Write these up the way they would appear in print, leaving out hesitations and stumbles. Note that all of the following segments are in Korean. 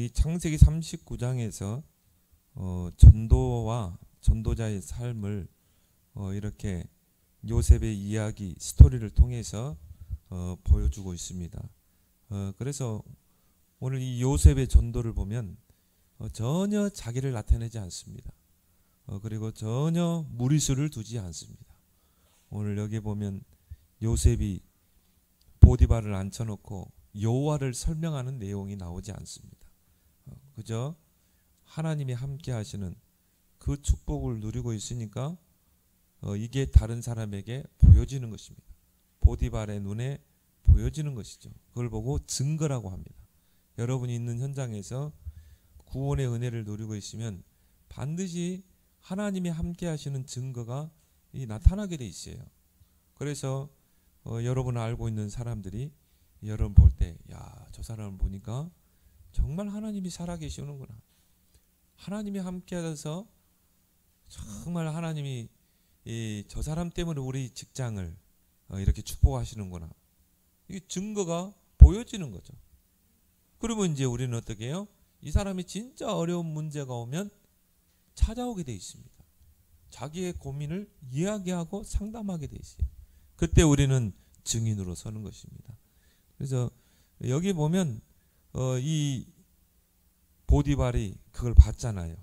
이 창세기 39장에서 전도와 전도자의 삶을 이렇게 요셉의 이야기 스토리를 통해서 보여주고 있습니다. 그래서 오늘 이 요셉의 전도를 보면 전혀 자기를 나타내지 않습니다. 그리고 전혀 무리수를 두지 않습니다. 오늘 여기 보면 요셉이 보디발을 앉혀놓고 여호와를 설명하는 내용이 나오지 않습니다. 그저 하나님이 함께 하시는 그 축복을 누리고 있으니까 이게 다른 사람에게 보여지는 것입니다. 보디발의 눈에 보여지는 것이죠. 그걸 보고 증거라고 합니다. 여러분이 있는 현장에서 구원의 은혜를 누리고 있으면 반드시 하나님이 함께 하시는 증거가 나타나게 돼 있어요. 그래서 여러분 알고 있는 사람들이 여러분 볼 때, 야, 저 사람을 보니까 정말 하나님이 살아계시는구나. 하나님이 함께 하셔서 정말 하나님이 저 사람 때문에 우리 직장을 이렇게 축복하시는구나. 이 증거가 보여지는 거죠. 그러면 이제 우리는 어떻게 해요? 이 사람이 진짜 어려운 문제가 오면 찾아오게 돼 있습니다. 자기의 고민을 이야기하고 상담하게 돼 있어요. 그때 우리는 증인으로 서는 것입니다. 그래서 여기 보면 이 보디발이 그걸 봤잖아요.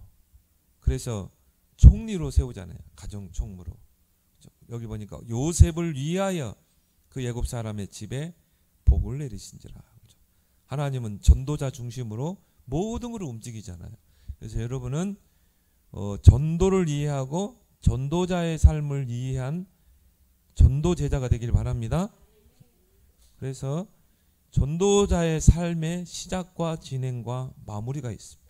그래서 총리로 세우잖아요. 가정 총무로. 여기 보니까 요셉을 위하여 그 애굽 사람의 집에 복을 내리신지라. 하나님은 전도자 중심으로 모든 걸 움직이잖아요. 그래서 여러분은 전도를 이해하고 전도자의 삶을 이해한 전도 제자가 되길 바랍니다. 그래서 전도자의 삶의 시작과 진행과 마무리가 있습니다.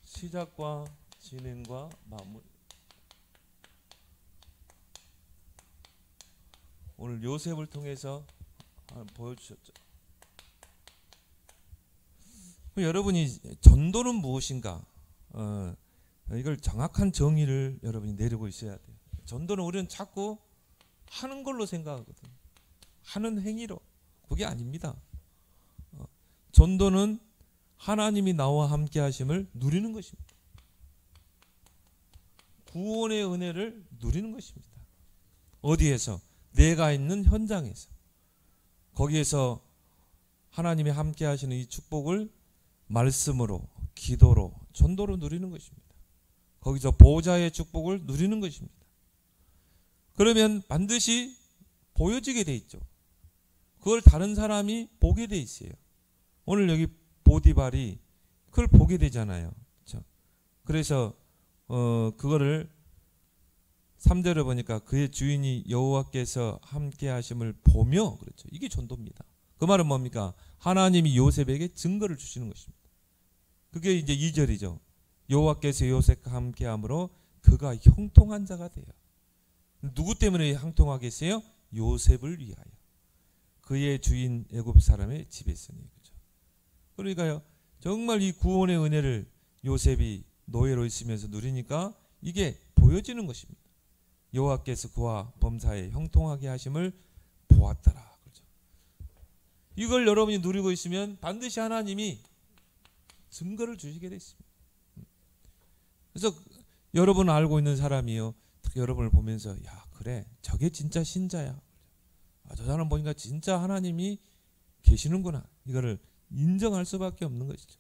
시작과 진행과 마무리. 오늘 요셉을 통해서 보여주셨죠. 여러분이 전도는 무엇인가? 이걸 정확한 정의를 여러분이 내리고 있어야 돼요. 전도는 우리는 자꾸 하는 걸로 생각하거든요. 하는 행위로. 그게 아닙니다. 전도는 하나님이 나와 함께 하심을 누리는 것입니다. 구원의 은혜를 누리는 것입니다. 어디에서? 내가 있는 현장에서. 거기에서 하나님이 함께 하시는 이 축복을 말씀으로, 기도로, 전도로 누리는 것입니다. 거기서 보호자의 축복을 누리는 것입니다. 그러면 반드시 보여지게 돼 있죠. 그걸 다른 사람이 보게 돼 있어요. 오늘 여기 보디발이 그걸 보게 되잖아요. 그렇죠? 그래서 그거를 3절에 보니까 그의 주인이 여호와께서 함께 하심을 보며, 그렇죠. 이게 전도입니다. 그 말은 뭡니까? 하나님이 요셉에게 증거를 주시는 것입니다. 그게 이제 2절이죠. 여호와께서 요셉과 함께 함으로 그가 형통한 자가 돼요. 누구 때문에 형통하게 했어요? 요셉을 위하여. 그의 주인 애굽 사람의 집에 있으니. 그렇죠. 그러니까요. 정말 이 구원의 은혜를 요셉이 노예로 있으면서 누리니까 이게 보여지는 것입니다. 여호와께서 그와 범사에 형통하게 하심을 보았더라. 그렇죠. 이걸 여러분이 누리고 있으면 반드시 하나님이 증거를 주시게 돼 있습니다. 그래서 여러분 알고 있는 사람이요, 여러분을 보면서 야, 그래, 저게 진짜 신자야. 저 사람 보니까 진짜 하나님이 계시는구나. 이거를 인정할 수밖에 없는 것이죠.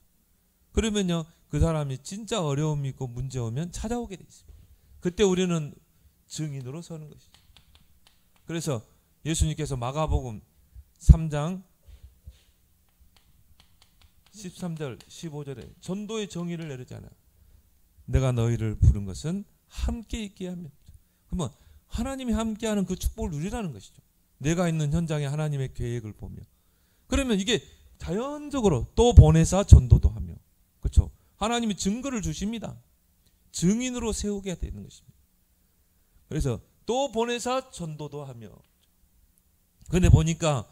그러면요, 그 사람이 진짜 어려움이 있고 문제 오면 찾아오게 돼 있습니다. 그때 우리는 증인으로 서는 것이죠. 그래서 예수님께서 마가복음 3장 13절 15절에 전도의 정의를 내리잖아요. 내가 너희를 부른 것은 함께 있게 하며. 그러면 하나님이 함께하는 그 축복을 누리라는 것이죠. 내가 있는 현장에 하나님의 계획을 보며. 그러면 이게 자연적으로 또 보내사 전도도 하며. 그렇죠. 하나님이 증거를 주십니다. 증인으로 세우게 되는 것입니다. 그래서 또 보내사 전도도 하며. 그런데 보니까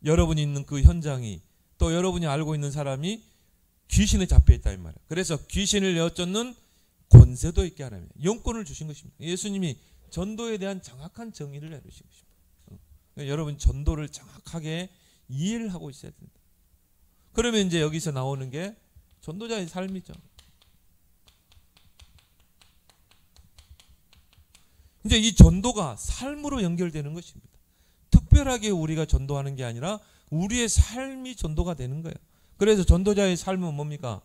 여러분이 있는 그 현장이, 또 여러분이 알고 있는 사람이 귀신에 잡혀 있다 이 말이에요. 그래서 귀신을 내어쫓는 권세도 있게 하라며 영권을 주신 것입니다. 예수님이 전도에 대한 정확한 정의를 내리시고 싶어요. 그러니까 여러분 전도를 정확하게 이해를 하고 있어야 된다. 그러면 이제 여기서 나오는 게 전도자의 삶이죠. 이제 이 전도가 삶으로 연결되는 것입니다. 특별하게 우리가 전도하는 게 아니라 우리의 삶이 전도가 되는 거예요. 그래서 전도자의 삶은 뭡니까?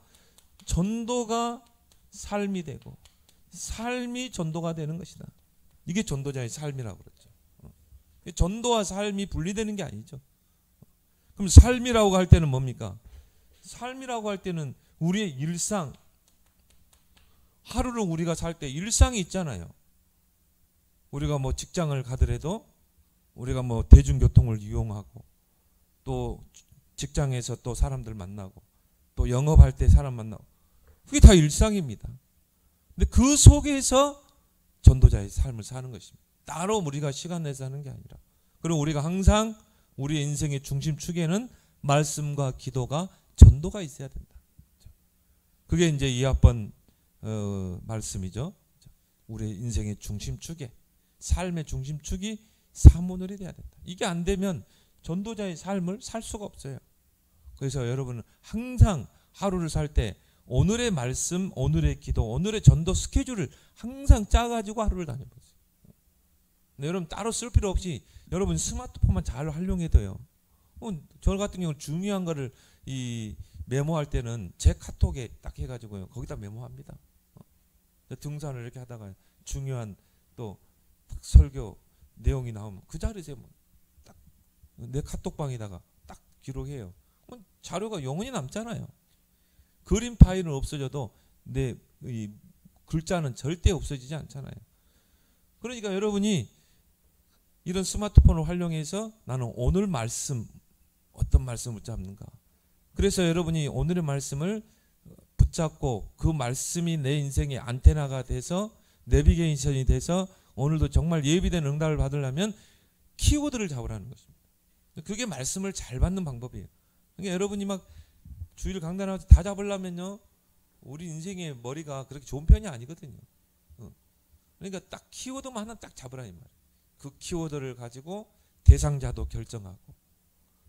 전도가 삶이 되고 삶이 전도가 되는 것이다. 이게 전도자의 삶이라고 그러죠. 전도와 삶이 분리되는 게 아니죠. 그럼 삶이라고 할 때는 뭡니까? 삶이라고 할 때는 우리의 일상, 하루를 우리가 살 때 일상이 있잖아요. 우리가 뭐 직장을 가더라도 우리가 뭐 대중교통을 이용하고 또 직장에서 또 사람들 만나고 또 영업할 때 사람 만나고 그게 다 일상입니다. 근데 그 속에서 전도자의 삶을 사는 것입니다. 따로 우리가 시간 내서 하는 게 아니라. 그리고 우리가 항상 우리의 인생의 중심축에는 말씀과 기도가 전도가 있어야 된다. 그게 이제 2학번 말씀이죠. 우리의 인생의 중심축에 삶의 중심축이 사모늘이 돼야 된다. 이게 안 되면 전도자의 삶을 살 수가 없어요. 그래서 여러분은 항상 하루를 살 때 오늘의 말씀, 오늘의 기도, 오늘의 전도 스케줄을 항상 짜가지고 하루를 다녀보세요. 여러분 따로 쓸 필요 없이 여러분 스마트폰만 잘 활용해도요. 저 같은 경우는 중요한 거를 이 메모할 때는 제 카톡에 딱 해가지고요. 거기다 메모합니다. 등산을 이렇게 하다가 중요한 또 설교 내용이 나오면 그 자리에서 딱 내 카톡방에다가 딱 기록해요. 자료가 영원히 남잖아요. 그림 파일은 없어져도 내 이 글자는 절대 없어지지 않잖아요. 그러니까 여러분이 이런 스마트폰을 활용해서 나는 오늘 말씀 어떤 말씀을 잡는가. 그래서 여러분이 오늘의 말씀을 붙잡고 그 말씀이 내 인생의 안테나가 돼서 내비게이션이 돼서 오늘도 정말 예비된 응답을 받으려면 키워드를 잡으라는 것입니다. 그게 말씀을 잘 받는 방법이에요. 그러니까 여러분이 막 주일 강단하면서 다 잡으려면요. 우리 인생의 머리가 그렇게 좋은 편이 아니거든요. 그러니까 딱 키워드만 하나 딱 잡으라 이 말이에요. 그 키워드를 가지고 대상자도 결정하고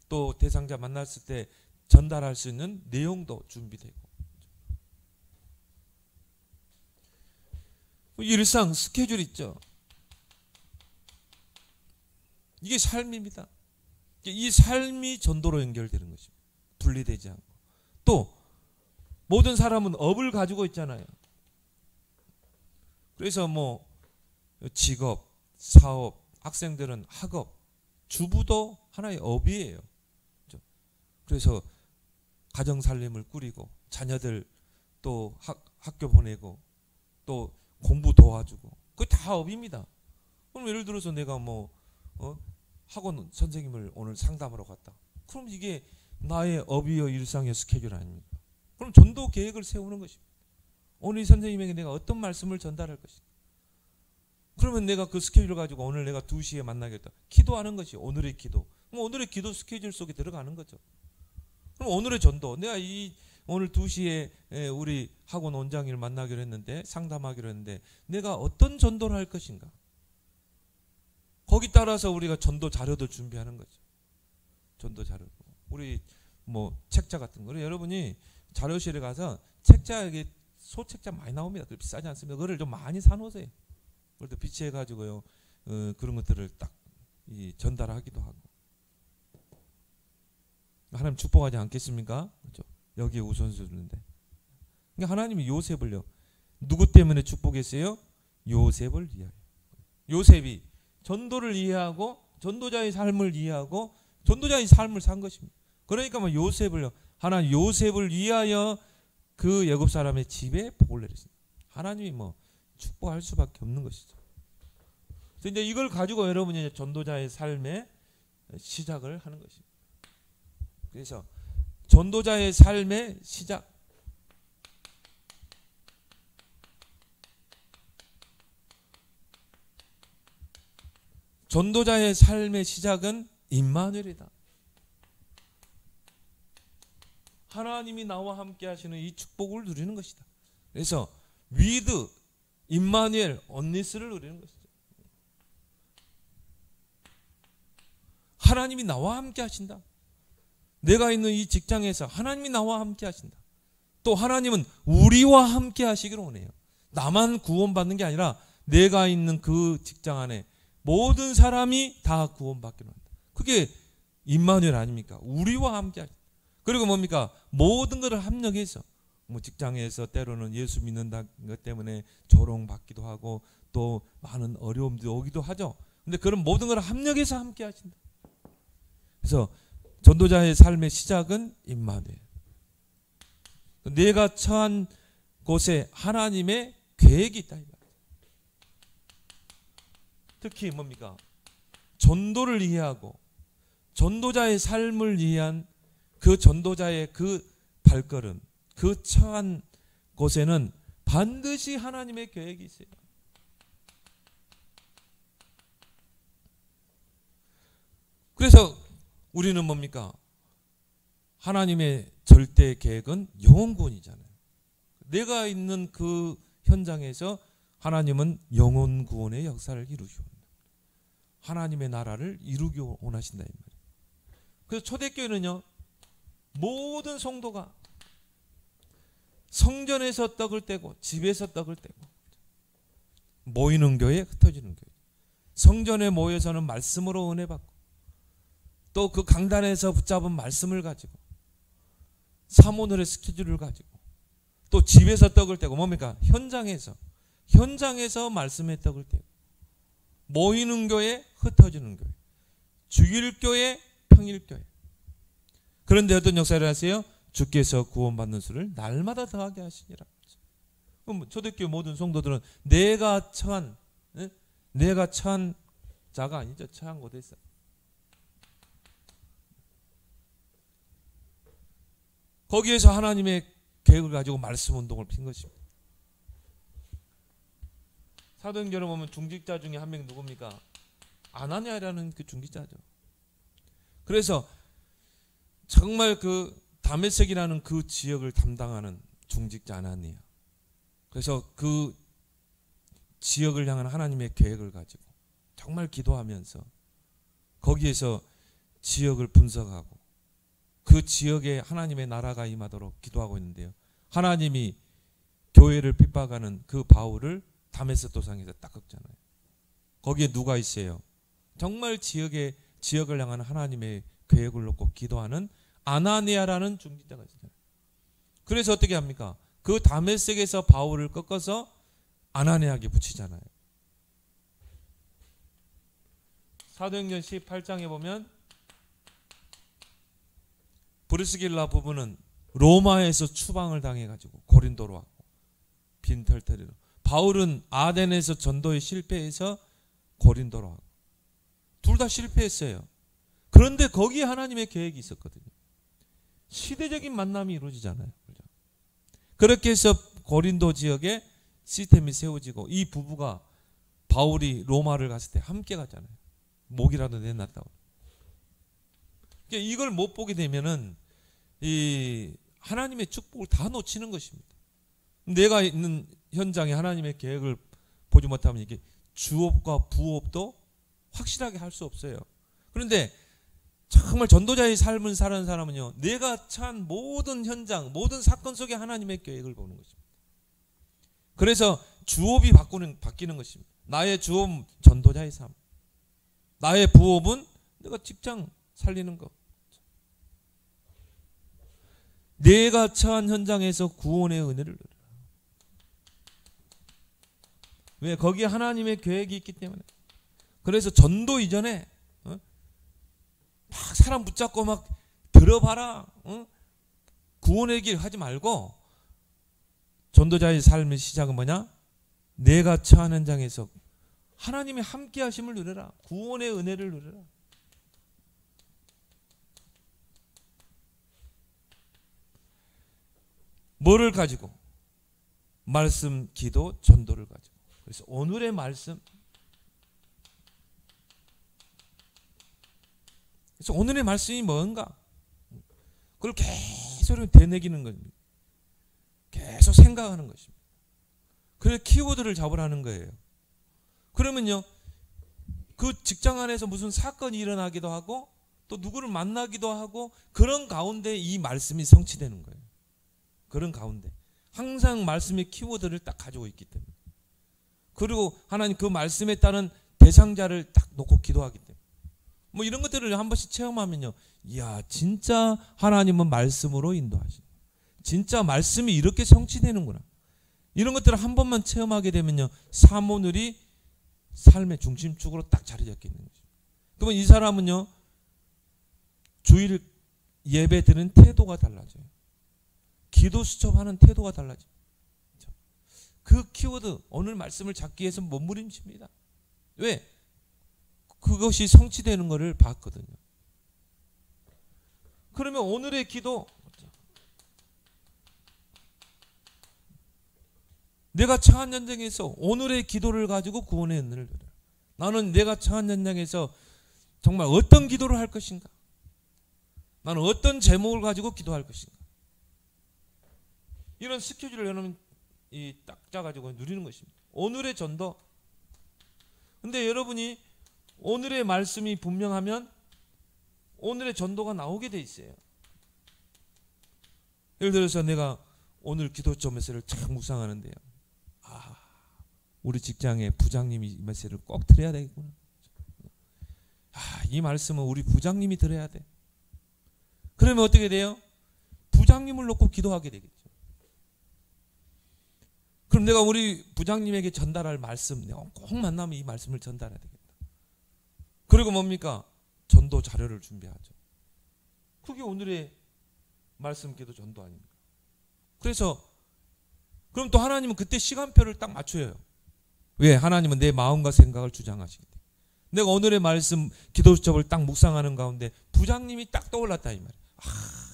또 대상자 만났을 때 전달할 수 있는 내용도 준비되고 일상 스케줄 있죠. 이게 삶입니다. 이 삶이 전도로 연결되는 것입니다. 분리되지 않고. 또 모든 사람은 업을 가지고 있잖아요. 그래서 뭐 직업, 사업, 학생들은 학업, 주부도 하나의 업이에요. 그래서 가정 살림을 꾸리고 자녀들 또 학교 보내고 또 공부 도와주고 그게 다 업입니다. 그럼 예를 들어서 내가 뭐 학원 선생님을 오늘 상담하러 갔다. 그럼 이게 나의 업이요 일상의 스케줄 아닙니까? 그럼 전도 계획을 세우는 것입니다. 오늘 이 선생님에게 내가 어떤 말씀을 전달할 것인가. 그러면 내가 그 스케줄을 가지고 오늘 내가 2시에 만나겠다. 기도하는 것이 오늘의 기도. 그럼 오늘의 기도 스케줄 속에 들어가는 거죠. 그럼 오늘의 전도. 내가 오늘 2시에 우리 학원 원장님을 만나기로 했는데 상담하기로 했는데 내가 어떤 전도를 할 것인가. 거기 따라서 우리가 전도 자료도 준비하는 거죠. 전도 자료. 우리 뭐 책자 같은 거. 여러분이 자료실에 가서 책자에 소책자 많이 나옵니다. 비싸지 않습니다. 그거를 좀 많이 사놓으세요. 그럴 때 비치해가지고요. 그런 것들을 딱 전달하기도 하고. 하나님 축복하지 않겠습니까? 그렇죠? 여기에 우선순위인데. 그러니까 하나님이 요셉을요. 누구 때문에 축복했어요? 요셉을 위하여. 요셉이 전도를 이해하고 전도자의 삶을 이해하고 전도자의 삶을 산 것입니다. 그러니까 뭐 요셉을요. 하나님 요셉을 위하여 그 애굽 사람의 집에 복을 내렸습니다. 하나님이 뭐 축복할 수밖에 없는 것이죠. 그래서 이제 이걸 가지고 여러분이 전도자의 삶의 시작을 하는 것입니다. 그래서 전도자의 삶의 시작. 전도자의 삶의 시작은 임마누엘이다. 하나님이 나와 함께 하시는 이 축복을 누리는 것이다. 그래서 위드 임마누엘 언니스를 누리는 것이죠. 하나님이 나와 함께 하신다. 내가 있는 이 직장에서 하나님이 나와 함께 하신다. 또 하나님은 우리와 함께 하시기를 원해요. 나만 구원받는 게 아니라 내가 있는 그 직장 안에 모든 사람이 다 구원받기를 원한다. 그게 임마누엘 아닙니까? 우리와 함께 하신다. 그리고 뭡니까? 모든 것을 합력해서 뭐 직장에서 때로는 예수 믿는다는 것 때문에 조롱받기도 하고 또 많은 어려움도 오기도 하죠. 근데 그런 모든 걸 합력해서 함께 하신다. 그래서 전도자의 삶의 시작은 임마누엘. 내가 처한 곳에 하나님의 계획이 있다. 특히 뭡니까? 전도를 이해하고 전도자의 삶을 이해한 그 전도자의 그 발걸음, 그 처한 곳에는 반드시 하나님의 계획이 있어요. 그래서 우리는 뭡니까? 하나님의 절대 계획은 영혼 구원이잖아요. 내가 있는 그 현장에서 하나님은 영혼 구원의 역사를 이루시고 하나님의 나라를 이루기 원하신다 이 말이에요. 그래서 초대교회는요, 모든 성도가 성전에서 떡을 떼고 집에서 떡을 떼고 모이는 교회, 흩어지는 교회, 성전에 모여서는 말씀으로 은혜 받고 또 그 강단에서 붙잡은 말씀을 가지고 사모늘의 스케줄을 가지고 또 집에서 떡을 떼고 뭡니까? 현장에서 말씀의 떡을 떼고 모이는 교회, 흩어지는 교회, 주일교회, 평일교회. 그런데 어떤 역사를 하세요? 주께서 구원받는 수를 날마다 더하게 하시니라. 그럼 초대교회 모든 성도들은 내가 처한 자가 아니죠. 처한 곳에 있어요. 거기에서 하나님의 계획을 가지고 말씀 운동을 핀 것입니다. 사도행전을 보면 중직자 중에 한 명 누굽니까? 아나니아라는 그 중직자죠. 그래서 정말 그 다메섹이라는 그 지역을 담당하는 중직자 아나니아. 그래서 그 지역을 향한 하나님의 계획을 가지고 정말 기도하면서 거기에서 지역을 분석하고 그 지역에 하나님의 나라가 임하도록 기도하고 있는데요. 하나님이 교회를 핍박하는 그 바울을 다메섹 도상에서 딱 꺾잖아요. 거기에 누가 있어요? 정말 지역을 향한 하나님의 계획을 놓고 기도하는 아나니아라는 중직자가 있어요. 그래서 어떻게 합니까? 그 다메섹에서 바울을 꺾어서 아나니아에게 붙이잖아요. 사도행전 18장에 보면 브리스길라 부부는 로마에서 추방을 당해가지고 고린도로 왔고 빈털터리로, 바울은 아덴에서 전도에 실패해서 고린도로 왔고 둘 다 실패했어요. 그런데 거기에 하나님의 계획이 있었거든요. 시대적인 만남이 이루어지잖아요. 그렇죠? 그렇게 해서 고린도 지역에 시스템이 세워지고 이 부부가 바울이 로마를 갔을 때 함께 갔잖아요. 목이라도 내놨다고. 이걸 못 보게 되면은 이 하나님의 축복을 다 놓치는 것입니다. 내가 있는 현장에 하나님의 계획을 보지 못하면 이게 주업과 부업도 확실하게 할 수 없어요. 그런데 정말 전도자의 삶을 사는 사람은요, 내가 처한 모든 현장, 모든 사건 속에 하나님의 계획을 보는 것입니다. 그래서 주업이 바뀌는 것입니다. 나의 주업은 전도자의 삶, 나의 부업은 내가 직장 살리는 것. 내가 처한 현장에서 구원의 은혜를 누려라. 왜? 거기에 하나님의 계획이 있기 때문에. 그래서 전도 이전에 막 사람 붙잡고 막 들어봐라, 구원의 길 하지 말고 전도자의 삶의 시작은 뭐냐? 내가 처한 현장에서 하나님의 함께 하심을 누려라. 구원의 은혜를 누려라. 뭐를 가지고? 말씀, 기도, 전도를 가지고. 그래서 오늘의 말씀, 그래서 오늘의 말씀이 뭔가? 그걸 계속 되뇌기는 겁니다. 계속 생각하는 것입니다. 그래서 키워드를 잡으라는 거예요. 그러면요, 그 직장 안에서 무슨 사건이 일어나기도 하고 또 누구를 만나기도 하고 그런 가운데 이 말씀이 성취되는 거예요. 그런 가운데 항상 말씀의 키워드를 딱 가지고 있기 때문에, 그리고 하나님 그 말씀에 따른 대상자를 딱 놓고 기도하기 때문에 뭐 이런 것들을 한 번씩 체험하면요, 이야 진짜 하나님은 말씀으로 인도하시는, 진짜 말씀이 이렇게 성취되는구나, 이런 것들을 한 번만 체험하게 되면요, 사모늘이 삶의 중심축으로 딱 자리 잡게 있는 거죠. 그러면 이 사람은요, 주일 예배 드는 태도가 달라져요. 기도 수첩하는 태도가 달라져요. 그 키워드, 오늘 말씀을 잡기 위해서 몸부림칩니다. 왜? 그것이 성취되는 것을 봤거든요. 그러면 오늘의 기도, 내가 처한 전쟁에서 오늘의 기도를 가지고 구원의 은혜를 누려라. 나는 내가 처한 전쟁에서 정말 어떤 기도를 할 것인가? 나는 어떤 제목을 가지고 기도할 것인가? 이런 스케줄을 여러분 딱 짜가지고 누리는 것입니다. 오늘의 전도. 근데 여러분이 오늘의 말씀이 분명하면 오늘의 전도가 나오게 돼 있어요. 예를 들어서 내가 오늘 기도점 메시지를 참 묵상하는데요, 우리 직장의 부장님이 이 메시지를 꼭 들어야 되겠구나. 이 말씀은 우리 부장님이 들어야 돼. 그러면 어떻게 돼요? 부장님을 놓고 기도하게 되겠죠. 그럼 내가 우리 부장님에게 전달할 말씀, 내가 꼭 만나면 이 말씀을 전달해야 되겠다. 그리고 뭡니까? 전도 자료를 준비하죠. 그게 오늘의 말씀 기도 전도 아닙니까? 그래서 그럼 또 하나님은 그때 시간표를 딱 맞춰요. 왜? 하나님은 내 마음과 생각을 주장하시기 때문에. 내가 오늘의 말씀 기도 수첩을 딱 묵상하는 가운데 부장님이 딱 떠올랐다 이 말이에요.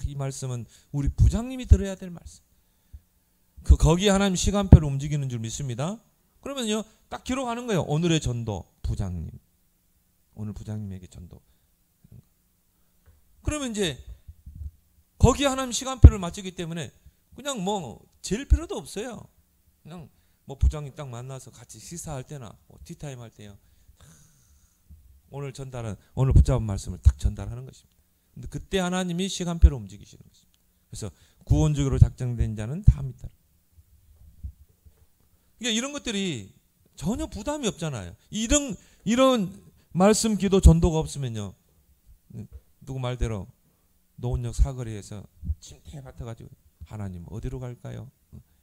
이 말씀은 우리 부장님이 들어야 될 말씀. 거기에 하나님 시간표를 움직이는 줄 믿습니다. 그러면요, 딱 기록하는 거예요. 오늘의 전도 부장님, 오늘 부장님에게 전도. 그러면 이제 거기에 하나님 시간표를 맞추기 때문에 그냥 뭐 잴 필요도 없어요. 그냥 뭐 부장님 딱 만나서 같이 식사할 때나 뭐 티타임 할 때요, 오늘 붙잡은 말씀을 딱 전달하는 것입니다. 근데 그때 하나님이 시간표를 움직이시는 것입니다. 그래서 구원주기로 작정된 자는 다 믿더라. 그러니까 이런 것들이 전혀 부담이 없잖아요. 이런 말씀 기도 전도가 없으면요, 누구 말대로 노원역 사거리에서 침대 같아가지고 하나님 어디로 갈까요?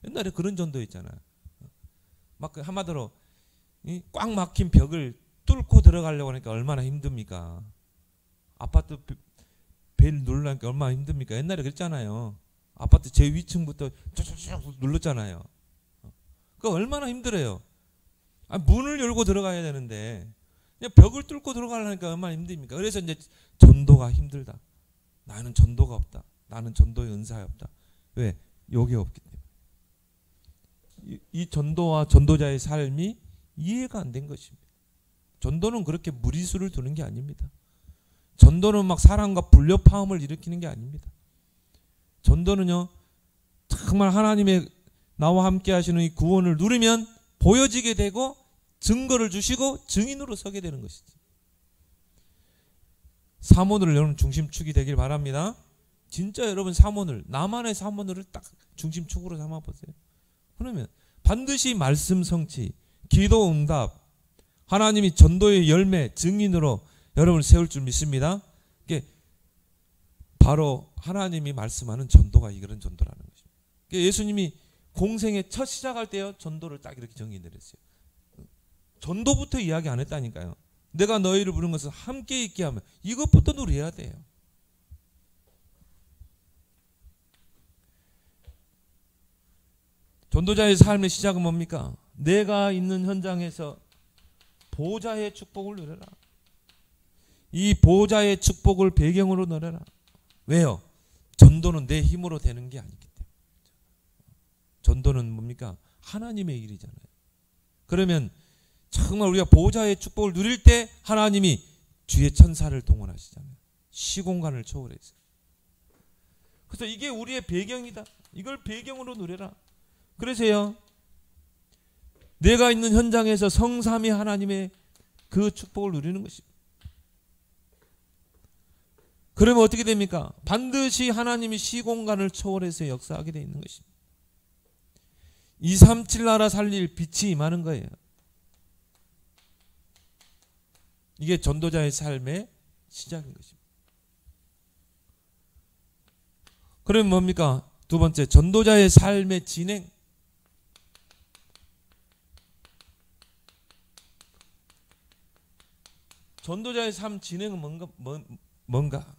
옛날에 그런 전도 있잖아요. 막 한마디로 꽉 막힌 벽을 뚫고 들어가려고 하니까 얼마나 힘듭니까? 아파트 벨 누르려니까 얼마나 힘듭니까? 옛날에 그랬잖아요. 아파트 제 위층부터 쭉 눌렀잖아요. 그거 얼마나 힘들어요. 문을 열고 들어가야 되는데 그냥 벽을 뚫고 들어가려니까 얼마나 힘듭니까? 그래서 이제 전도가 힘들다. 나는 전도가 없다. 나는 전도의 은사가 없다. 왜? 요게 없기 때문에. 이 전도와 전도자의 삶이 이해가 안 된 것입니다. 전도는 그렇게 무리수를 두는 게 아닙니다. 전도는 막 사랑과 불협화음을 일으키는 게 아닙니다. 전도는요, 정말 하나님의 나와 함께 하시는 이 구원을 누리면 보여지게 되고 증거를 주시고 증인으로 서게 되는 것이지. 사모늘을 여러분 중심축이 되길 바랍니다. 진짜 여러분 사모늘, 나만의 사모늘을 딱 중심축으로 삼아보세요. 그러면 반드시 말씀 성취, 기도 응답, 하나님이 전도의 열매, 증인으로 여러분을 세울 줄 믿습니다. 이게 바로 하나님이 말씀하는 전도가 이런 전도라는 것입니다. 예수님이 공생의 첫 시작할 때요, 전도를 딱 이렇게 정의를 했어요. 전도부터 이야기 안 했다니까요. 내가 너희를 부른 것은 함께 있게 하면, 이것부터 누려야 돼요. 전도자의 삶의 시작은 뭡니까? 내가 있는 현장에서 보좌의 축복을 누려라. 이 보좌의 축복을 배경으로 누려라. 왜요? 전도는 내 힘으로 되는 게 아니기 때문에. 전도는 뭡니까? 하나님의 일이잖아요. 그러면 정말 우리가 보좌의 축복을 누릴 때 하나님이 주의 천사를 동원하시잖아요. 시공간을 초월해서. 그래서 이게 우리의 배경이다. 이걸 배경으로 누려라. 그래서요, 내가 있는 현장에서 성삼위 하나님의 그 축복을 누리는 것입니다. 그러면 어떻게 됩니까? 반드시 하나님이 시공간을 초월해서 역사하게 되어 있는 것입니다. 237 나라 살릴 빛이 임하는 거예요. 이게 전도자의 삶의 시작인 것입니다. 그러면 뭡니까? 두 번째, 전도자의 삶의 진행. 전도자의 삶 진행은 뭔가?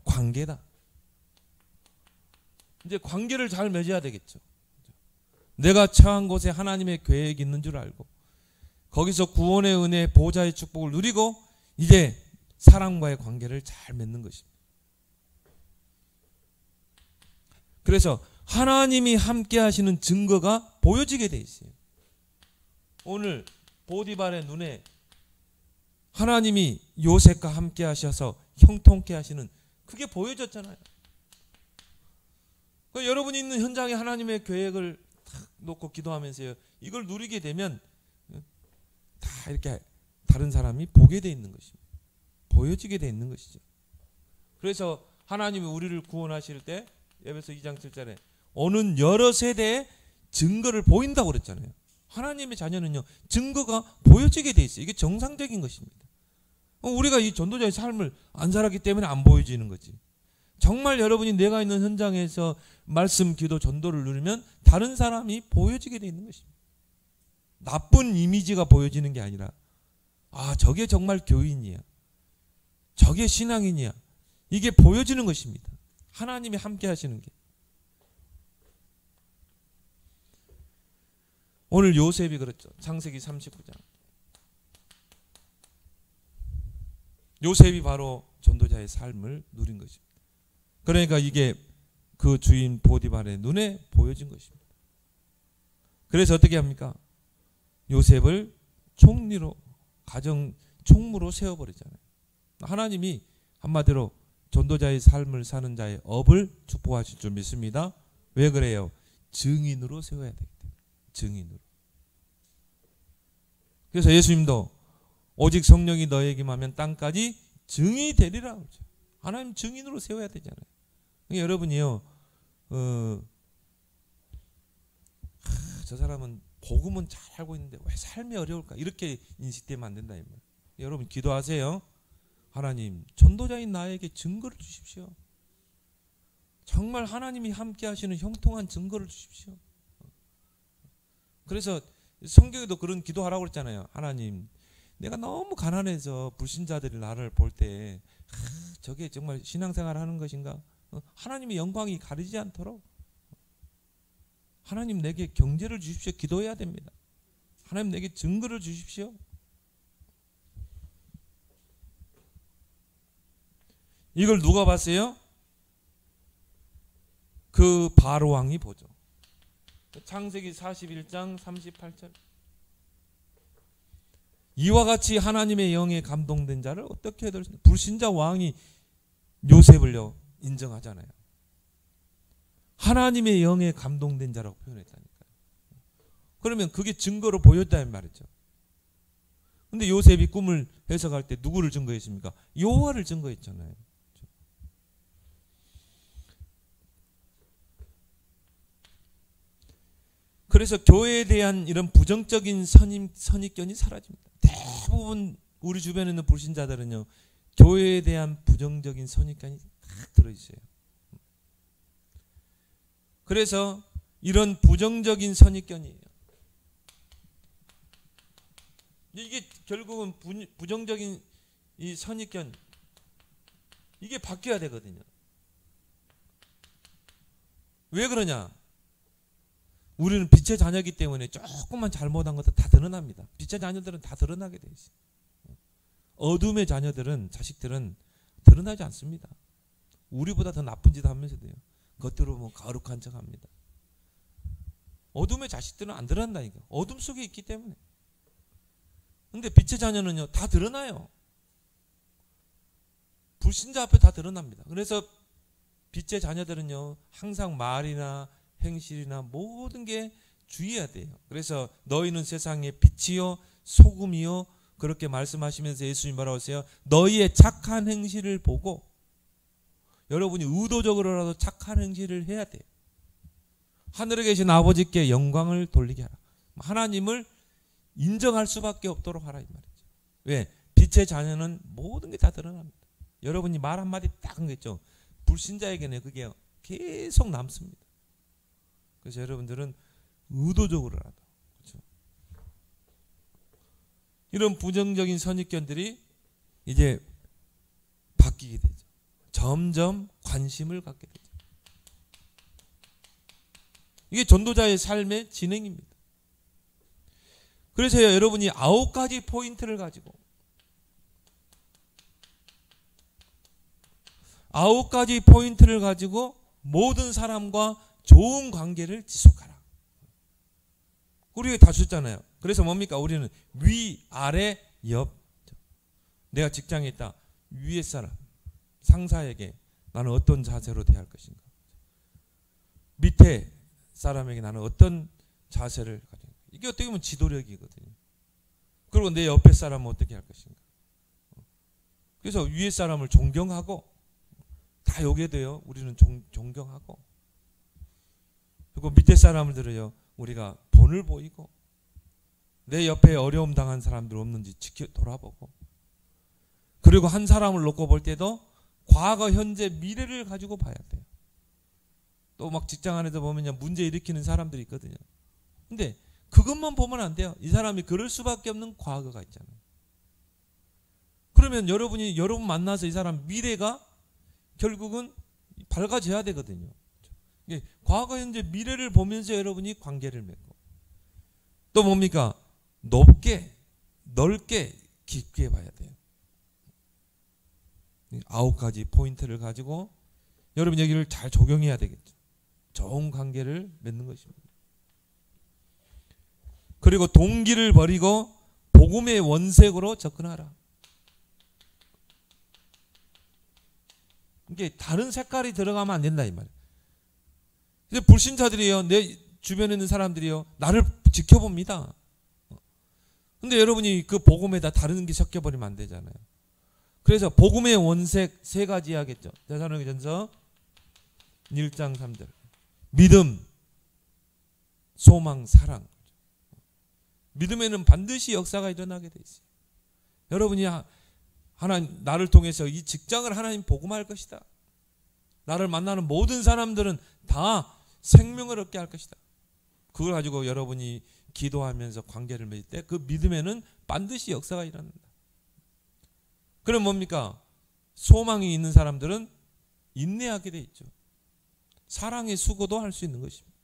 관계다. 이제 관계를 잘 맺어야 되겠죠. 내가 처한 곳에 하나님의 계획이 있는 줄 알고 거기서 구원의 은혜, 보좌의 축복을 누리고 이제 사람과의 관계를 잘 맺는 것입니다. 그래서 하나님이 함께 하시는 증거가 보여지게 돼 있어요. 오늘 보디발의 눈에 하나님이 요셉과 함께 하셔서 형통케 하시는 그게 보여졌잖아요. 그러니까 여러분이 있는 현장에 하나님의 계획을 탁 놓고 기도하면서요, 이걸 누리게 되면 다 이렇게 다른 사람이 보게 돼 있는 것입니다. 보여지게 돼 있는 것이죠. 그래서 하나님이 우리를 구원하실 때 에베소 2장 7절에 오는 여러 세대의 증거를 보인다고 그랬잖아요. 하나님의 자녀는요, 증거가 보여지게 돼 있어요. 이게 정상적인 것입니다. 우리가 이 전도자의 삶을 안 살았기 때문에 안 보여지는 거지. 정말 여러분이 내가 있는 현장에서 말씀, 기도, 전도를 누리면 다른 사람이 보여지게 돼 있는 것입니다. 나쁜 이미지가 보여지는 게 아니라, 아, 저게 정말 교인이야, 저게 신앙인이야, 이게 보여지는 것입니다. 하나님이 함께 하시는 게. 오늘 요셉이 그랬죠. 창세기 39장. 요셉이 바로 전도자의 삶을 누린 것입니다. 그러니까 이게 그 주인 보디발의 눈에 보여진 것입니다. 그래서 어떻게 합니까? 요셉을 총리로, 가정 총무로 세워버리잖아요. 하나님이 한마디로 전도자의 삶을 사는 자의 업을 축복하실 줄 믿습니다. 왜 그래요? 증인으로 세워야 되기 때문에. 증인으로. 그래서 예수님도 오직 성령이 너에게 임하면 땅까지 증인이 되리라 그러죠. 하나님 증인으로 세워야 되잖아요. 그러니까 여러분이요, 저 사람은 복음은 잘 알고 있는데 왜 삶이 어려울까? 이렇게 인식되면 안 된다 이 말. 여러분 기도하세요. 하나님, 전도자인 나에게 증거를 주십시오. 정말 하나님이 함께 하시는 형통한 증거를 주십시오. 그래서 성경에도 그런 기도하라고 그랬잖아요. 하나님, 내가 너무 가난해서 불신자들이 나를 볼 때 저게 정말 신앙생활 하는 것인가? 하나님의 영광이 가리지 않도록 하나님 내게 경제를 주십시오. 기도해야 됩니다. 하나님 내게 증거를 주십시오. 이걸 누가 봤어요? 그 바로 왕이 보죠. 창세기 41장 38절. 이와 같이 하나님의 영에 감동된 자를 어떻게 해야 될지. 불신자 왕이 요셉을요 인정하잖아요. 하나님의 영에 감동된 자라고 표현했다니까요. 그러면 그게 증거로 보였다는 말이죠. 근데 요셉이 꿈을 해석할 때 누구를 증거했습니까? 여호와를 증거했잖아요. 그래서 교회에 대한 이런 부정적인 선입견이 사라집니다. 대부분 우리 주변에 있는 불신자들은요, 교회에 대한 부정적인 선입견이 딱 들어있어요. 그래서 이런 부정적인 선입견이에요. 이게 결국은 부정적인 이 선입견, 이게 바뀌어야 되거든요. 왜 그러냐? 우리는 빛의 자녀이기 때문에 조금만 잘못한 것도 다 드러납니다. 빛의 자녀들은 다 드러나게 돼 있어요. 어둠의 자녀들은, 자식들은 드러나지 않습니다. 우리보다 더 나쁜 짓 하면서도요, 겉으로 뭐 거룩한 척 합니다. 어둠의 자식들은 안 드러난다니까. 어둠 속에 있기 때문에. 근데 빛의 자녀는요, 다 드러나요. 불신자 앞에 다 드러납니다. 그래서 빛의 자녀들은요, 항상 말이나 행실이나 모든 게 주의해야 돼요. 그래서 너희는 세상의 빛이요 소금이요, 그렇게 말씀하시면서 예수님 뭐라고 하세요? 너희의 착한 행실을 보고 여러분이 의도적으로라도 착한 행실을 해야 돼요. 하늘에 계신 아버지께 영광을 돌리게 하라. 하나님을 인정할 수밖에 없도록 하라 이 말이죠. 왜? 빛의 자녀는 모든 게 다 드러납니다. 여러분이 말 한마디 딱 한 거 있죠. 불신자에게는 그게 계속 남습니다. 그래서 여러분들은 의도적으로라도 그렇죠? 이런 부정적인 선입견들이 이제 바뀌게 되죠. 점점 관심을 갖게 되죠. 이게 전도자의 삶의 진행입니다. 그래서 여러분이 9가지 포인트를 가지고 9가지 포인트를 가지고 모든 사람과 좋은 관계를 지속하라. 우리가 다 줬잖아요. 그래서 뭡니까? 우리는 위, 아래, 옆. 내가 직장에 있다. 위에 사람, 상사에게 나는 어떤 자세로 대할 것인가. 밑에 사람에게 나는 어떤 자세를 가진가. 이게 어떻게 보면 지도력이거든요. 그리고 내 옆에 사람은 어떻게 할 것인가. 그래서 위에 사람을 존경하고 다 요게 돼요. 우리는 존경하고 그리고 밑에 사람들은요 우리가 본을 보이고 내 옆에 어려움 당한 사람들 없는지 돌아보고 그리고 한 사람을 놓고 볼 때도 과거, 현재, 미래를 가지고 봐야 돼요. 또 막 직장 안에서 보면 문제 일으키는 사람들이 있거든요. 근데 그것만 보면 안 돼요. 이 사람이 그럴 수밖에 없는 과거가 있잖아요. 그러면 여러분 만나서 이 사람 미래가 결국은 밝아져야 되거든요. 과거, 현재, 미래를 보면서 여러분이 관계를 맺고 또 뭡니까? 높게, 넓게, 깊게 봐야 돼요. 9가지 포인트를 가지고 여러분 여기를 잘 적용해야 되겠죠. 좋은 관계를 맺는 것입니다. 그리고 동기를 버리고 복음의 원색으로 접근하라. 이게 다른 색깔이 들어가면 안 된다 이 말이에요. 이제 불신자들이요, 내 주변에 있는 사람들이요, 나를 지켜봅니다. 근데 여러분이 그 복음에다 다른 게 섞여버리면 안 되잖아요. 그래서 복음의 원색 3가지 하겠죠. 데살로니가전서 1장 3절. 믿음, 소망, 사랑. 믿음에는 반드시 역사가 일어나게 돼 있어요. 여러분이 하나님 나를 통해서 이 직장을 하나님 복음할 것이다. 나를 만나는 모든 사람들은 다 생명을 얻게 할 것이다. 그걸 가지고 여러분이 기도하면서 관계를 맺을 때 그 믿음에는 반드시 역사가 일어난다. 그럼 뭡니까? 소망이 있는 사람들은 인내하게 돼 있죠. 사랑의 수고도 할 수 있는 것입니다.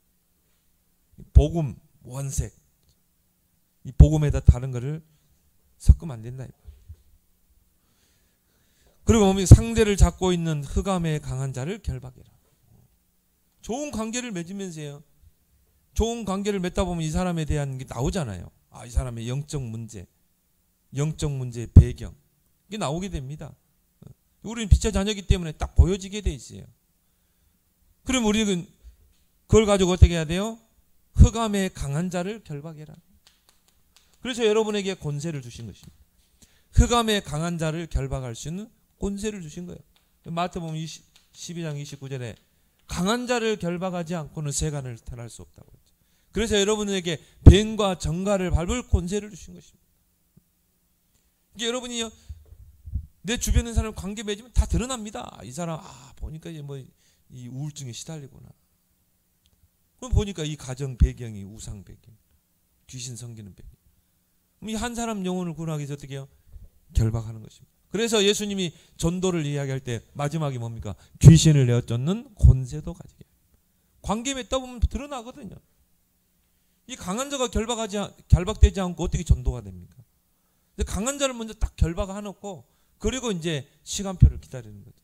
복음, 원색. 이 복음에다 다른 거를 섞으면 안 된다. 그리고 뭡니까? 상대를 잡고 있는 흑암에 강한 자를 결박해라. 좋은 관계를 맺으면서요. 좋은 관계를 맺다 보면 이 사람에 대한 게 나오잖아요. 아, 이 사람의 영적 문제의 배경. 이게 나오게 됩니다. 우리는 빛의 자녀이기 때문에 딱 보여지게 돼 있어요. 그럼 우리는 그걸 가지고 어떻게 해야 돼요? 흑암의 강한 자를 결박해라. 그래서 여러분에게 권세를 주신 것입니다. 흑암의 강한 자를 결박할 수 있는 권세를 주신 거예요. 마태복음 12장 29절에 강한 자를 결박하지 않고는 세간을 탈할 수 없다고 했죠. 그래서 여러분에게 뱀과 정갈을 밟을 권세를 주신 것입니다. 이게 여러분이요, 내 주변에 있는 사람 관계 맺으면 다 드러납니다. 이 사람 보니까 이제 이 우울증에 시달리구나. 그럼 보니까 이 가정 배경이 우상 배경, 귀신 섬기는 배경. 이 한 사람 영혼을 구원하기 위해서 어떻게 해요? 결박하는 것입니다. 그래서 예수님이 전도를 이야기할 때 마지막에 뭡니까? 귀신을 내어 쫓는 권세도 가지게. 관계 맺다 보면 드러나거든요. 이 강한 자가 결박되지 않고 어떻게 전도가 됩니까? 강한 자를 먼저 딱 결박해놓고 그리고 이제 시간표를 기다리는 거죠.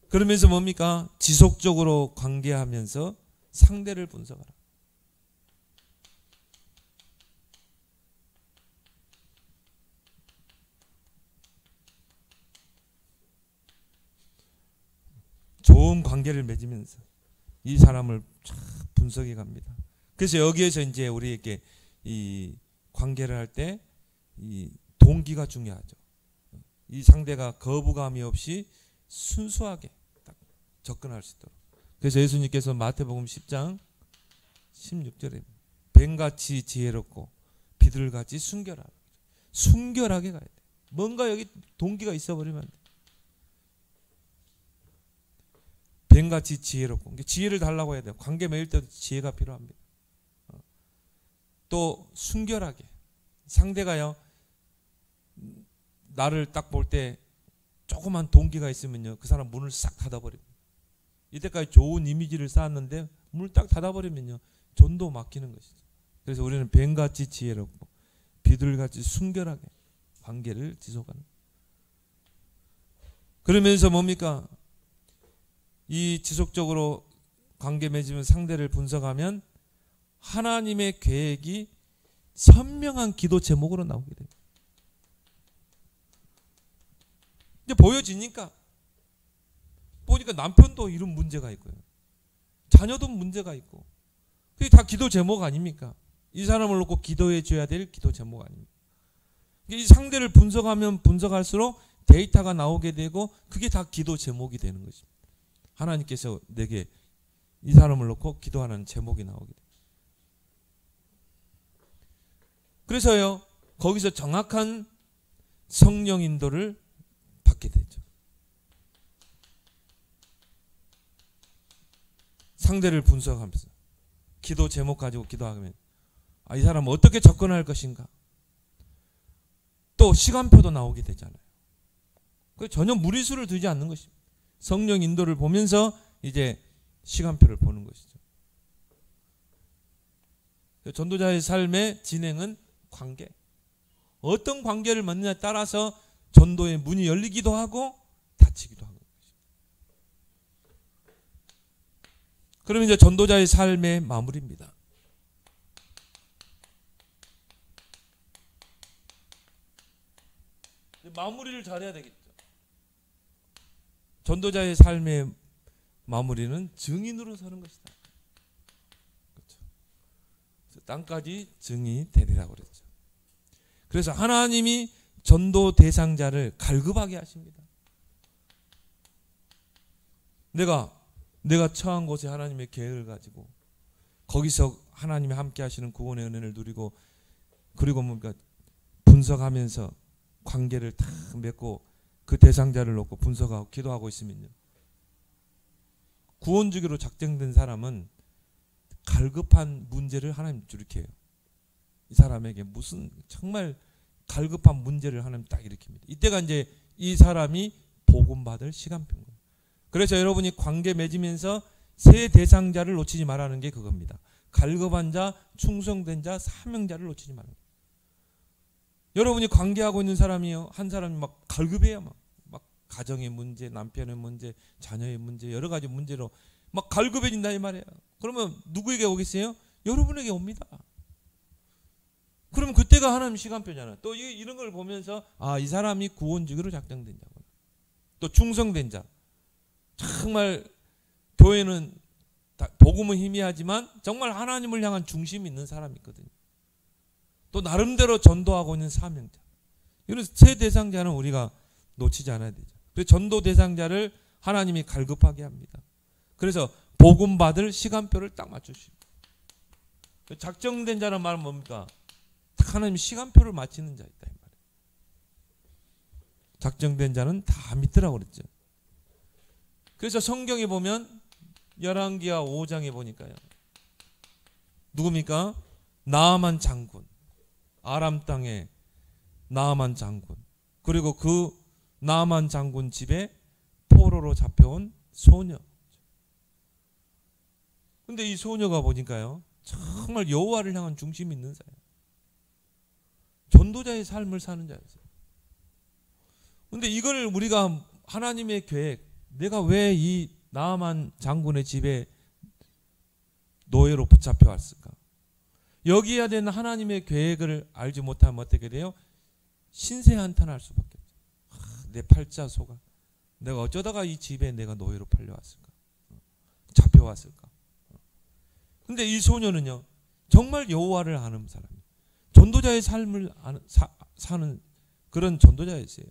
그러면서 뭡니까? 지속적으로 관계하면서 상대를 분석하라. 좋은 관계를 맺으면서 이 사람을 쫙 분석해 갑니다. 그래서 여기에서 이제 우리에게 이 관계를 할 때 이 동기가 중요하죠. 이 상대가 거부감이 없이 순수하게 딱 접근할 수 있도록. 그래서 예수님께서 마태복음 10장 16절에 뱀같이 지혜롭고 비둘같이 순결하게. 순결하게 가야 돼. 뭔가 여기 동기가 있어버리면 안 돼. 뱀같이 지혜롭고. 지혜를 달라고 해야 돼요. 관계 맺을 때도 지혜가 필요합니다. 또 순결하게. 상대가요 나를 딱 볼 때 조그만 동기가 있으면요 그 사람 문을 싹 닫아버립니다. 이때까지 좋은 이미지를 쌓았는데 문을 딱 닫아버리면요 전도 막히는 것이죠. 그래서 우리는 뱀같이 지혜롭고 비둘같이 순결하게 관계를 지속하는. 그러면서 뭡니까? 이 지속적으로 관계 맺으면 상대를 분석하면 하나님의 계획이 선명한 기도 제목으로 나오게 됩니다. 이제 보여지니까 보니까 남편도 이런 문제가 있고요. 자녀도 문제가 있고. 그게 다 기도 제목 아닙니까? 이 사람을 놓고 기도해 줘야 될 기도 제목 아닙니까? 이 상대를 분석하면 분석할수록 데이터가 나오게 되고 그게 다 기도 제목이 되는 것입니다. 하나님께서 내게 이 사람을 놓고 기도하는 제목이 나오게 됩니다. 그래서요 거기서 정확한 성령 인도를 받게 되죠. 상대를 분석하면서 기도 제목 가지고 기도하면 이 사람은 어떻게 접근할 것인가. 또 시간표도 나오게 되잖아요. 전혀 무리수를 두지 않는 것입니다. 성령 인도를 보면서 이제 시간표를 보는 것이죠. 전도자의 삶의 진행은 관계. 어떤 관계를 맺느냐에 따라서 전도의 문이 열리기도 하고 닫히기도 하는 것입니다. 그러면 이제 전도자의 삶의 마무리입니다. 마무리를 잘해야 되겠죠. 전도자의 삶의 마무리는 증인으로 서는 것이다. 그렇죠. 땅까지 증인이 되리라고 그랬죠. 그래서 하나님이 전도 대상자를 갈급하게 하십니다. 내가 처한 곳에 하나님의 계획을 가지고 거기서 하나님이 함께 하시는 구원의 은혜를 누리고 그리고 뭔가 분석하면서 관계를 다 맺고 그 대상자를 놓고 분석하고 기도하고 있으면요. 구원 주기로 작정된 사람은 갈급한 문제를 하나님 이렇게 해요. 이 사람에게 무슨 정말 갈급한 문제를 하나님 딱 일으킵니다. 이때가 이제 이 사람이 복음 받을 시간표인 거예요. 그래서 여러분이 관계 맺으면서 세 대상자를 놓치지 말라는 게 그겁니다. 갈급한 자, 충성된 자, 사명자를 놓치지 말라는 거예요. 여러분이 관계하고 있는 사람이요, 한 사람이 막 갈급해요. 막 가정의 문제, 남편의 문제, 자녀의 문제, 여러 가지 문제로 막 갈급해진다 이 말이에요. 그러면 누구에게 오겠어요? 여러분에게 옵니다. 그러면 그때가 하나님 시간표잖아요. 또 이런 걸 보면서 이 사람이 구원주기로 작정된 자구나. 또 충성된 자. 정말 교회는 복음은 희미하지만 정말 하나님을 향한 중심이 있는 사람이 있거든요. 또 나름대로 전도하고 있는 사명자. 이런 세 대상자는 우리가 놓치지 않아야 되죠. 그래서 전도 대상자를 하나님이 갈급하게 합니다. 그래서 복음 받을 시간표를 딱 맞추십니다. 작정된 자는 말은 뭡니까? 하나님이 시간표를 맞추는 자 있다 이 말이에요. 작정된 자는 다 믿더라고 그랬죠. 그래서 성경에 보면 열왕기하 5장에 보니까요. 누굽니까? 나아만 장군. 아람 땅에 나아만 장군. 그리고 그 나아만 장군 집에 포로로 잡혀온 소녀. 근데 이 소녀가 보니까요. 정말 여호와를 향한 중심이 있는 자예요. 전도자의 삶을 사는 자였어요. 근데 이걸 우리가 하나님의 계획, 내가 왜 이 나아만 장군의 집에 노예로 붙잡혀 왔을까? 여기야 되는 하나님의 계획을 알지 못하면 어떻게 돼요? 신세한탄할 수밖에 없죠. 내 팔자 속아. 내가 어쩌다가 이 집에 내가 노예로 팔려왔을까? 잡혀왔을까? 근데 이 소녀는요, 정말 여호와를 아는 사람이에요. 전도자의 삶을 사는 그런 전도자였어요.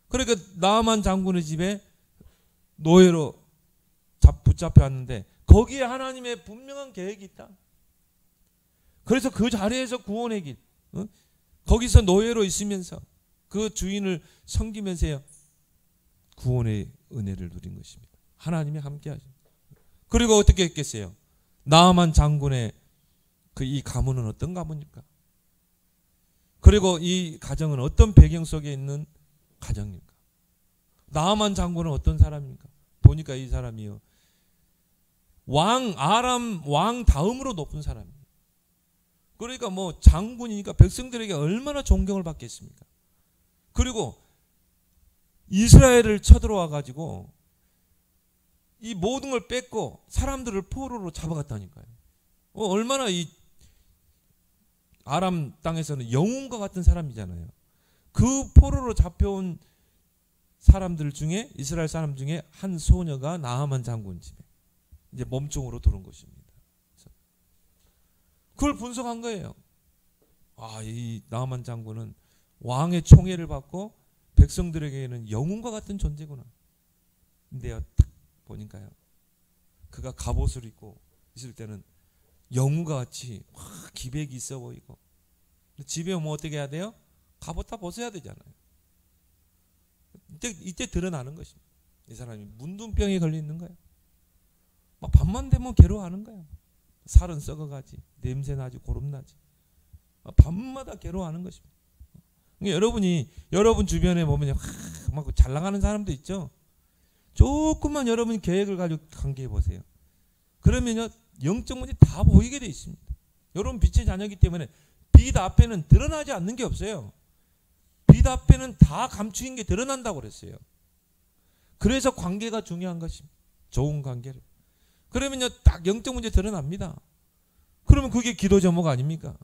그러니까 나아만 장군의 집에 노예로 붙잡혀 왔는데 거기에 하나님의 분명한 계획이 있다. 그래서 그 자리에서 구원의 길, 거기서 노예로 있으면서 그 주인을 섬기면서 구원의 은혜를 누린 것입니다. 하나님이 함께 하십니다. 그리고 어떻게 했겠어요? 나아만 장군의 이 가문은 어떤 가문입니까? 그리고 이 가정은 어떤 배경 속에 있는 가정입니까? 나아만 장군은 어떤 사람입니까? 보니까 이 사람이요, 아람 왕 다음으로 높은 사람이에요. 그러니까 뭐 장군이니까 백성들에게 얼마나 존경을 받겠습니까? 그리고 이스라엘을 쳐들어와 가지고 이 모든 걸 뺏고 사람들을 포로로 잡아갔다니까요. 얼마나 이 아람 땅에서는 영웅과 같은 사람이잖아요. 그 포로로 잡혀온 사람들 중에, 이스라엘 사람 중에 한 소녀가 나아만 장군 집에 이제 몸종으로 들어온 것입니다. 그걸 분석한 거예요. 이 나아만 장군은 왕의 총애를 받고 백성들에게는 영웅과 같은 존재구나. 근데요, 딱 보니까요, 그가 갑옷을 입고 있을 때는 영웅과 같이 기백이 있어 보이고, 집에 오면 어떻게 해야 돼요? 갑옷 다 벗어야 되잖아요. 이때 드러나는 것입니다. 이 사람이 문둥병에 걸려 있는 거예요. 막 밤만 되면 괴로워하는 거예요. 살은 썩어가지, 냄새 나지, 고름 나지. 밤마다 괴로워하는 것입니다. 여러분이 여러분 주변에 보면 막 잘 나가는 사람도 있죠. 조금만 여러분이 계획을 가지고 관계해 보세요. 그러면요, 영적 문제 다 보이게 돼 있습니다. 여러분 빛의 자녀이기 때문에 빛 앞에는 드러나지 않는 게 없어요. 빛 앞에는 다 감추인 게 드러난다고 그랬어요. 그래서 관계가 중요한 것입니다. 좋은 관계를. 그러면요, 딱 영적 문제 드러납니다. 그러면 그게 기도 제목 아닙니까?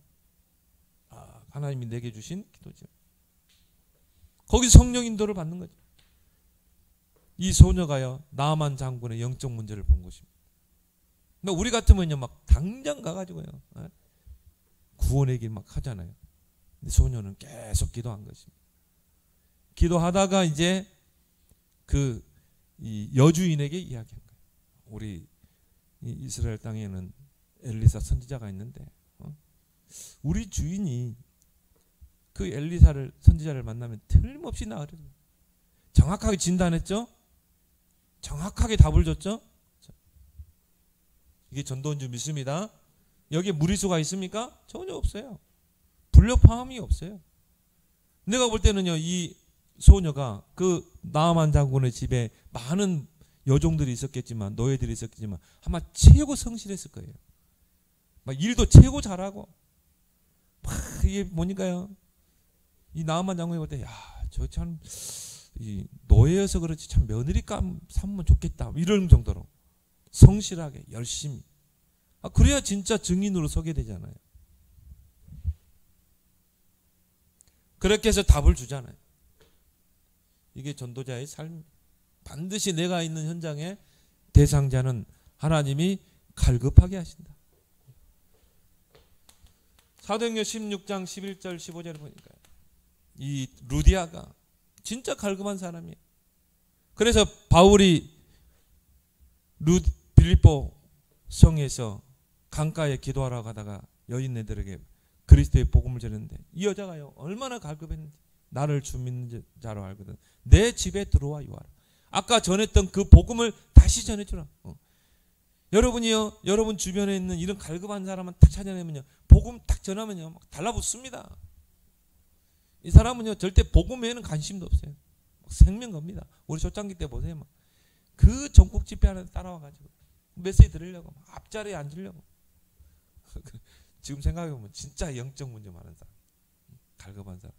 하나님이 내게 주신 기도 제목. 거기서 성령 인도를 받는 거죠. 이 소녀가요, 나아만 장군의 영적 문제를 본 것입니다. 근데 우리 같으면요, 막 당장 가가지고요, 구원의 길 막 하잖아요. 근데 소녀는 계속 기도한 것입니다. 기도하다가 이제 이 여주인에게 이야기한 거예요. 우리 이스라엘 땅에는 엘리사 선지자가 있는데, 우리 주인이 그 선지자를 만나면 틀림없이 나으려. 정확하게 진단했죠? 정확하게 답을 줬죠? 이게 전도인 줄 믿습니다. 여기에 무리수가 있습니까? 전혀 없어요. 불협화음이 없어요. 내가 볼 때는요, 이 소녀가 그 나아만 장군의 집에 많은 여종들이 있었겠지만, 노예들이 있었겠지만 아마 최고 성실했을 거예요. 막 일도 최고 잘하고, 막 이게 뭐니까요, 이 나아만 장군이 볼 때, 저 참 이 노예여서 그렇지 참 며느리감 삼으면 좋겠다, 이런 정도로 성실하게 열심히. 그래야 진짜 증인으로 서게 되잖아요. 그렇게 해서 답을 주잖아요. 이게 전도자의 삶. 반드시 내가 있는 현장에 대상자는 하나님이 갈급하게 하신다. 사도행전 16장 11절 15절을 보니까 이 루디아가 진짜 갈급한 사람이에요. 그래서 바울이 빌립보 성에서 강가에 기도하러 가다가 여인네들에게 그리스도의 복음을 전했는데, 이 여자가요, 얼마나 갈급했는지 나를 주 믿는 자로 알거든 내 집에 들어와 유하라. 아까 전했던 그 복음을 다시 전해주라. 여러분이요, 여러분 주변에 있는 이런 갈급한 사람만 딱 찾아내면요, 복음 딱 전하면요, 막 달라붙습니다. 이 사람은요, 절대 복음 외에는 관심도 없어요. 생명 겁니다. 우리 초창기 때 보세요. 막 그 전국 집회 하나 따라와가지고 메시지 들으려고 앞자리에 앉으려고. 지금 생각해보면 진짜 영적 문제 많은 사람, 갈급한 사람.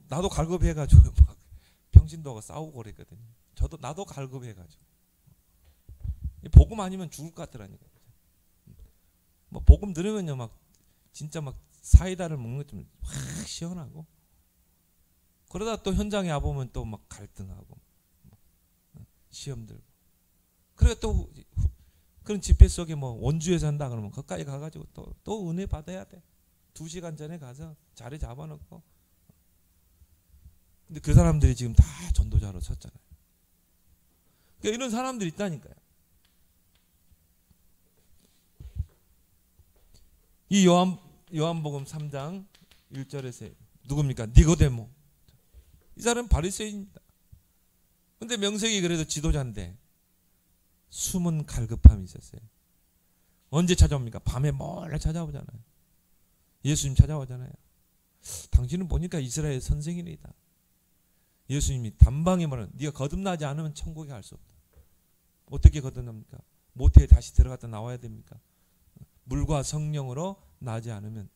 나도 갈급해가지고 막 평신도하고 싸우고 그랬거든요. 나도 갈급해가지고 복음 아니면 죽을 것 같더라니까. 뭐 복음 들으면요, 막 진짜 막 사이다를 먹는 것처럼 확 시원하고, 그러다 또 현장에 와보면 또 막 갈등하고 시험 들고, 그래 또 그런 집회 속에 뭐 원주에 산다 그러면 거기까지 가가지고 또 은혜 받아야 돼. 2시간 전에 가서 자리 잡아놓고. 근데 그 사람들이 지금 다 전도자로 섰잖아요. 그러니까 이런 사람들이 있다니까요. 이 요한복음 3장 1절에서 누굽니까? 니고데모. 이 사람은 바리새인입니다. 근데 명색이 그래도 지도자인데 숨은 갈급함이 있었어요. 언제 찾아옵니까? 밤에 몰래 찾아오잖아요. 예수님 찾아오잖아요. 당신은 보니까 이스라엘 선생이다. 예수님이 단방에 말하는, 네가 거듭나지 않으면 천국에 갈 수 없다. 어떻게 거듭납니까? 모태에 다시 들어갔다 나와야 됩니까? 물과 성령으로 나지 않으면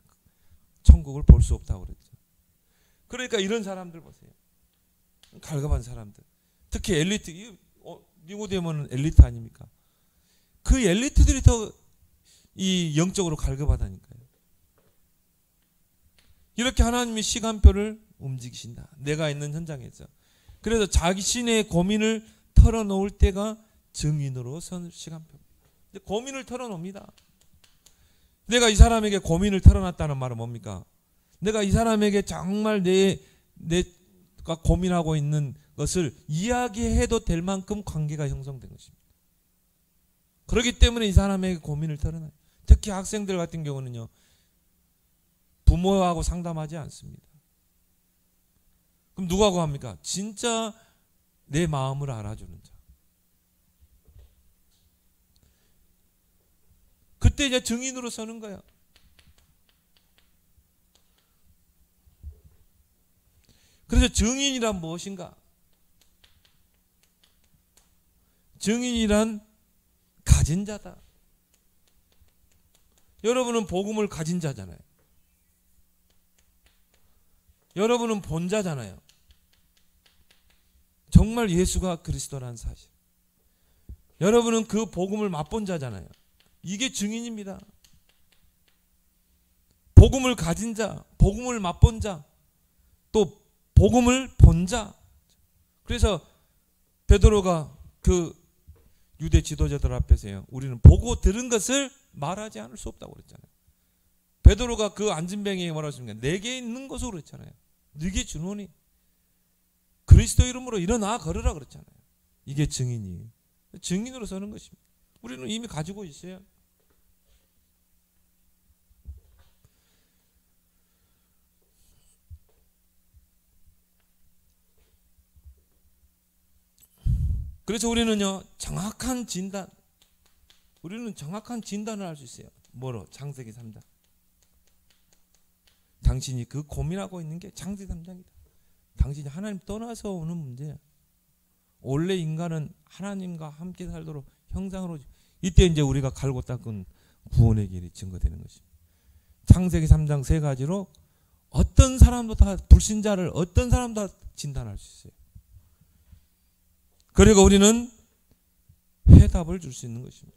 천국을 볼 수 없다고 그랬죠. 그러니까 이런 사람들 보세요. 갈급한 사람들. 특히 엘리트, 니고데모는 엘리트 아닙니까? 그 엘리트들이 더 이 영적으로 갈급하다니까요. 이렇게 하나님이 시간표를 움직이신다. 내가 있는 현장에서. 그래서 자신의 고민을 털어놓을 때가 증인으로 선 시간표. 고민을 털어놓습니다. 내가 이 사람에게 고민을 털어놨다는 말은 뭡니까? 내가 이 사람에게 정말 내가 고민하고 있는 것을 이야기해도 될 만큼 관계가 형성된 것입니다. 그렇기 때문에 이 사람에게 고민을 털어놔요. 특히 학생들 같은 경우는요, 부모하고 상담하지 않습니다. 그럼 누가 구합니까? 진짜 내 마음을 알아주는 자. 그때 이제 증인으로 서는 거야. 그래서 증인이란 무엇인가? 증인이란 가진 자다. 여러분은 복음을 가진 자잖아요. 여러분은 본 자잖아요. 정말 예수가 그리스도라는 사실. 여러분은 그 복음을 맛본 자잖아요. 이게 증인입니다. 복음을 가진 자, 복음을 맛본 자, 또 복음을 본 자. 그래서 베드로가 그 유대 지도자들 앞에서요, 우리는 보고 들은 것을 말하지 않을 수 없다고 그랬잖아요. 베드로가 그 안진뱅이에게 뭐라고 했습니까? 내게 있는 것으로 그랬잖아요. 네게 주노니 그리스도 이름으로 일어나 걸으라 그랬잖아요. 이게 증인이에요. 증인으로 서는 것입니다. 우리는 이미 가지고 있어요. 그래서 우리는요, 정확한 진단, 우리는 정확한 진단을 할 수 있어요. 뭐로? 창세기 3장. 당신이 그 고민하고 있는 게 창세기 3장이다. 당신이 하나님 떠나서 오는 문제야. 원래 인간은 하나님과 함께 살도록 형상으로, 이때 이제 우리가 갈고 닦은 구원의 길이 증거되는 것입니다. 창세기 3장 세 가지로 어떤 사람도 다, 불신자를 어떤 사람도 다 진단할 수 있어요. 그리고 우리는 해답을 줄 수 있는 것입니다.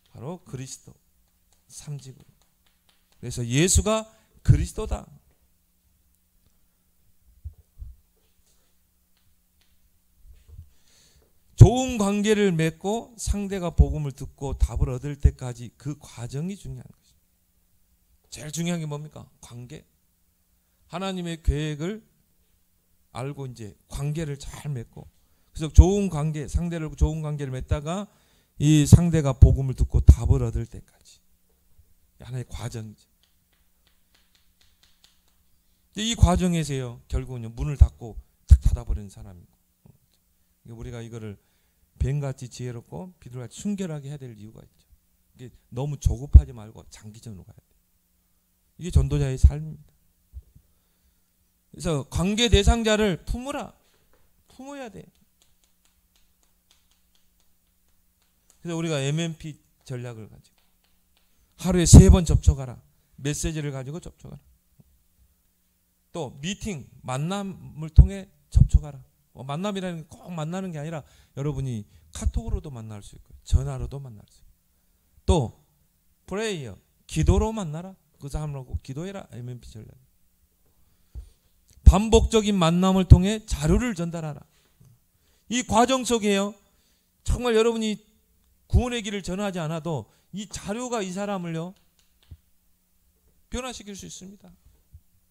바로 그리스도, 삼직으로. 그래서 예수가 그리스도다. 좋은 관계를 맺고 상대가 복음을 듣고 답을 얻을 때까지 그 과정이 중요한 것입니다. 제일 중요한 게 뭡니까? 관계. 하나님의 계획을 알고 이제 관계를 잘 맺고, 그래서 좋은 관계, 상대를 좋은 관계를 맺다가 이 상대가 복음을 듣고 답을 얻을 때까지 하나의 과정이죠. 이 과정에서요, 결국은 문을 닫고 탁 닫아버리는 사람이고, 우리가 이거를 뱀같이 지혜롭고 비둘같이 순결하게 해야 될 이유가 있죠. 이게 너무 조급하지 말고 장기전으로 가야 돼요. 이게 전도자의 삶입니다. 그래서 관계 대상자를 품어야 돼. 그래서 우리가 MMP 전략을 가지고 하루에 3번 접촉하라. 메시지를 가지고 접촉하라. 또 미팅, 만남을 통해 접촉하라. 만남이라는 게 꼭 만나는 게 아니라 여러분이 카톡으로도 만날 수 있고 전화로도 만날 수 있고, 또 프레이어, 기도로 만나라. 그 사람하고 기도해라. MMP 전략. 반복적인 만남을 통해 자료를 전달하라. 이 과정 속에요, 정말 여러분이 구원의 길을 전하지 않아도 이 자료가 이 사람을요 변화시킬 수 있습니다.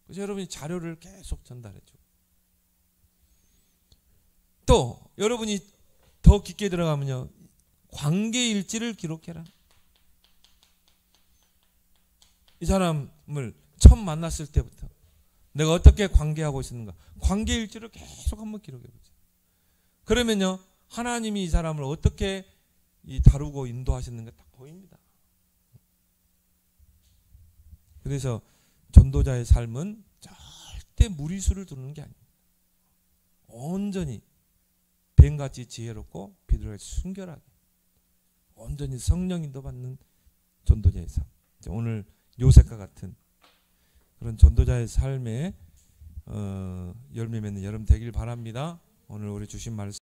그래서 여러분이 자료를 계속 전달해주고, 또 여러분이 더 깊게 들어가면요, 관계일지를 기록해라. 이 사람을 처음 만났을 때부터 내가 어떻게 관계하고 있었는가, 관계일지를 계속 한번 기록해보세요. 그러면요, 하나님이 이 사람을 어떻게 다루고 인도하셨는가 딱 보입니다. 그래서 전도자의 삶은 절대 무리수를 두는 게 아닙니다. 온전히 뱀같이 지혜롭고 비둘기같이 순결하게 온전히 성령 인도받는 전도자의 삶. 오늘 요셉과 같은 그런 전도자의 삶에 열매 맺는 여러분 되길 바랍니다. 오늘 우리 주신 말씀